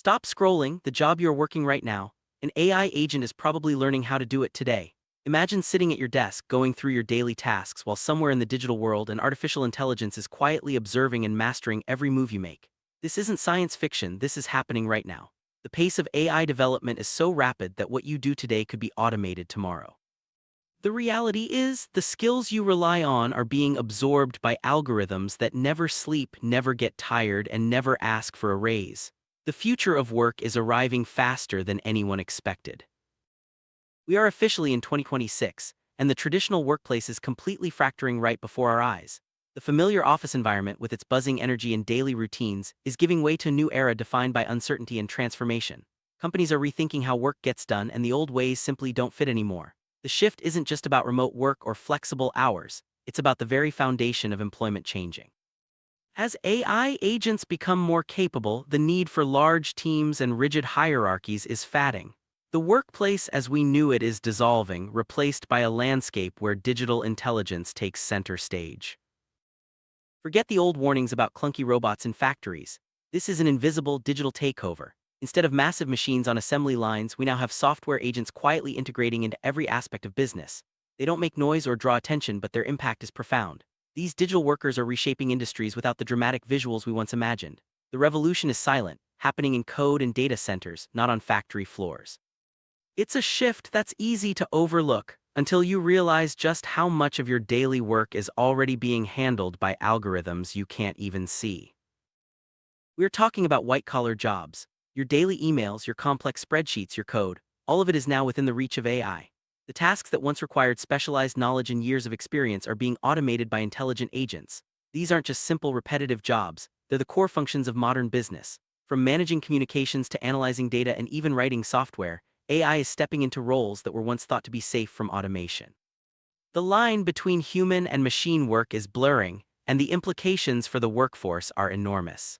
Stop scrolling, the job you're working right now. An AI agent is probably learning how to do it today. Imagine sitting at your desk, going through your daily tasks, while somewhere in the digital world, an artificial intelligence is quietly observing and mastering every move you make. This isn't science fiction, this is happening right now. The pace of AI development is so rapid that what you do today could be automated tomorrow. The reality is, the skills you rely on are being absorbed by algorithms that never sleep, never get tired, and never ask for a raise. The future of work is arriving faster than anyone expected. We are officially in 2026, and the traditional workplace is completely fracturing right before our eyes. The familiar office environment, with its buzzing energy and daily routines, is giving way to a new era defined by uncertainty and transformation. Companies are rethinking how work gets done, and the old ways simply don't fit anymore. The shift isn't just about remote work or flexible hours, it's about the very foundation of employment changing. As AI agents become more capable, the need for large teams and rigid hierarchies is fading. The workplace as we knew it is dissolving, replaced by a landscape where digital intelligence takes center stage. Forget the old warnings about clunky robots in factories. This is an invisible digital takeover. Instead of massive machines on assembly lines, we now have software agents quietly integrating into every aspect of business. They don't make noise or draw attention, but their impact is profound. These digital workers are reshaping industries without the dramatic visuals we once imagined. The revolution is silent, happening in code and data centers, not on factory floors. It's a shift that's easy to overlook until you realize just how much of your daily work is already being handled by algorithms you can't even see. We're talking about white-collar jobs. Your daily emails, your complex spreadsheets, your code, all of it is now within the reach of AI. The tasks that once required specialized knowledge and years of experience are being automated by intelligent agents. These aren't just simple repetitive jobs, they're the core functions of modern business. From managing communications to analyzing data and even writing software, AI is stepping into roles that were once thought to be safe from automation. The line between human and machine work is blurring, and the implications for the workforce are enormous.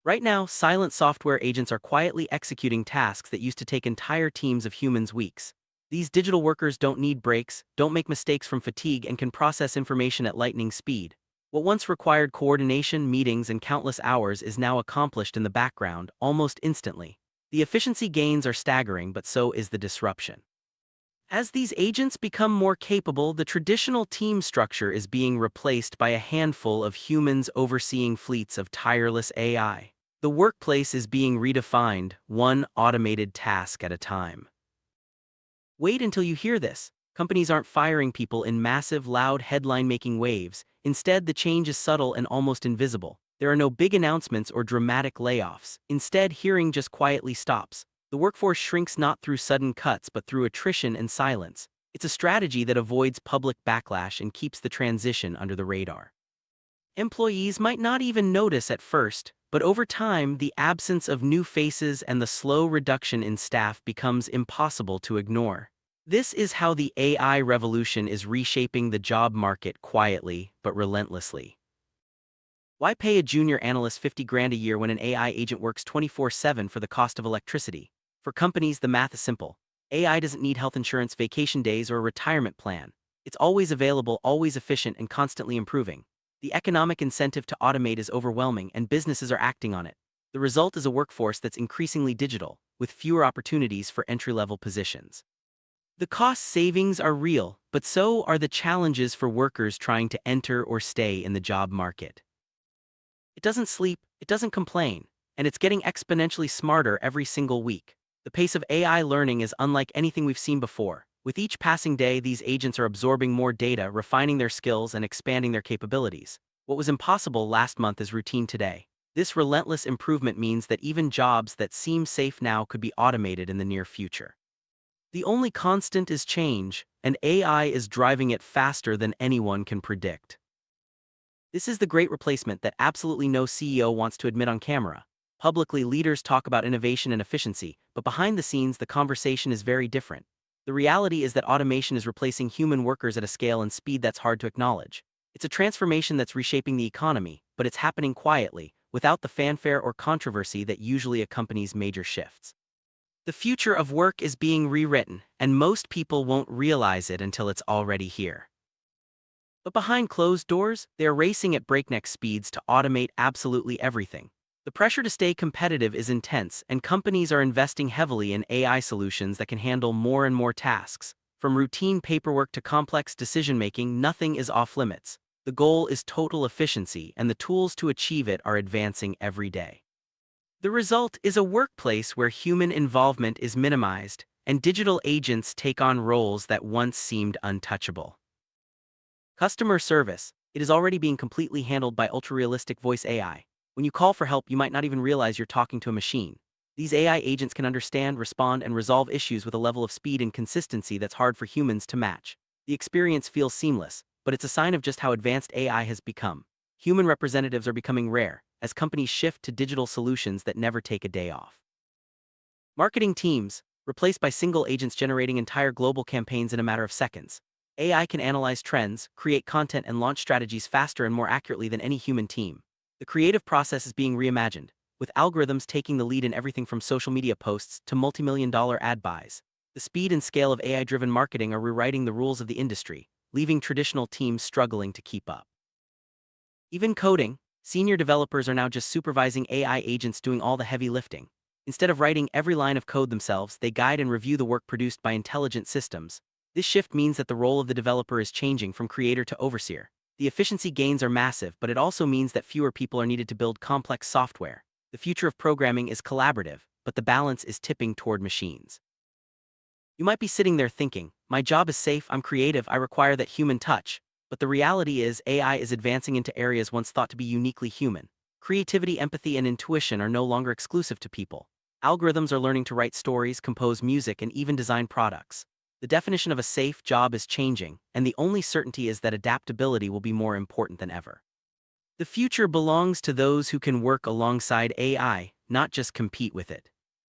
Right now, silent software agents are quietly executing tasks that used to take entire teams of humans weeks. These digital workers don't need breaks, don't make mistakes from fatigue, and can process information at lightning speed. What once required coordination, meetings, and countless hours is now accomplished in the background, almost instantly. The efficiency gains are staggering, but so is the disruption. As these agents become more capable, the traditional team structure is being replaced by a handful of humans overseeing fleets of tireless AI. The workplace is being redefined, one automated task at a time. Wait until you hear this. Companies aren't firing people in massive, loud, headline-making waves. Instead, the change is subtle and almost invisible. There are no big announcements or dramatic layoffs. Instead, hiring just quietly stops. The workforce shrinks not through sudden cuts but through attrition and silence. It's a strategy that avoids public backlash and keeps the transition under the radar. Employees might not even notice at first, but over time, the absence of new faces and the slow reduction in staff becomes impossible to ignore. This is how the AI revolution is reshaping the job market quietly but relentlessly. Why pay a junior analyst 50 grand a year when an AI agent works 24/7 for the cost of electricity? For companies, the math is simple. AI doesn't need health insurance, vacation days, or a retirement plan. It's always available, always efficient, and constantly improving. The economic incentive to automate is overwhelming, and businesses are acting on it. The result is a workforce that's increasingly digital, with fewer opportunities for entry-level positions. The cost savings are real, but so are the challenges for workers trying to enter or stay in the job market. It doesn't sleep, it doesn't complain, and it's getting exponentially smarter every single week. The pace of AI learning is unlike anything we've seen before. With each passing day, these agents are absorbing more data, refining their skills, and expanding their capabilities. What was impossible last month is routine today. This relentless improvement means that even jobs that seem safe now could be automated in the near future. The only constant is change, and AI is driving it faster than anyone can predict. This is the great replacement that absolutely no CEO wants to admit on camera. Publicly, leaders talk about innovation and efficiency, but behind the scenes, the conversation is very different. The reality is that automation is replacing human workers at a scale and speed that's hard to acknowledge. It's a transformation that's reshaping the economy, but it's happening quietly, without the fanfare or controversy that usually accompanies major shifts. The future of work is being rewritten, and most people won't realize it until it's already here. But behind closed doors, they are racing at breakneck speeds to automate absolutely everything. The pressure to stay competitive is intense, and companies are investing heavily in AI solutions that can handle more and more tasks. From routine paperwork to complex decision-making, nothing is off-limits. The goal is total efficiency, and the tools to achieve it are advancing every day. The result is a workplace where human involvement is minimized, and digital agents take on roles that once seemed untouchable. Customer service. It is already being completely handled by ultra-realistic voice AI. When you call for help, you might not even realize you're talking to a machine. These AI agents can understand, respond, and resolve issues with a level of speed and consistency that's hard for humans to match. The experience feels seamless, but it's a sign of just how advanced AI has become. Human representatives are becoming rare, as companies shift to digital solutions that never take a day off. Marketing teams, replaced by single agents generating entire global campaigns in a matter of seconds. AI can analyze trends, create content, and launch strategies faster and more accurately than any human team. The creative process is being reimagined, with algorithms taking the lead in everything from social media posts to multi-million-dollar ad buys. The speed and scale of AI-driven marketing are rewriting the rules of the industry, leaving traditional teams struggling to keep up. Even coding, senior developers are now just supervising AI agents doing all the heavy lifting. Instead of writing every line of code themselves, they guide and review the work produced by intelligent systems. This shift means that the role of the developer is changing from creator to overseer. The efficiency gains are massive, but it also means that fewer people are needed to build complex software. The future of programming is collaborative, but the balance is tipping toward machines. You might be sitting there thinking, my job is safe, I'm creative, I require that human touch. But the reality is, AI is advancing into areas once thought to be uniquely human. Creativity, empathy, and intuition are no longer exclusive to people. Algorithms are learning to write stories, compose music, and even design products. The definition of a safe job is changing, and the only certainty is that adaptability will be more important than ever. The future belongs to those who can work alongside AI, not just compete with it.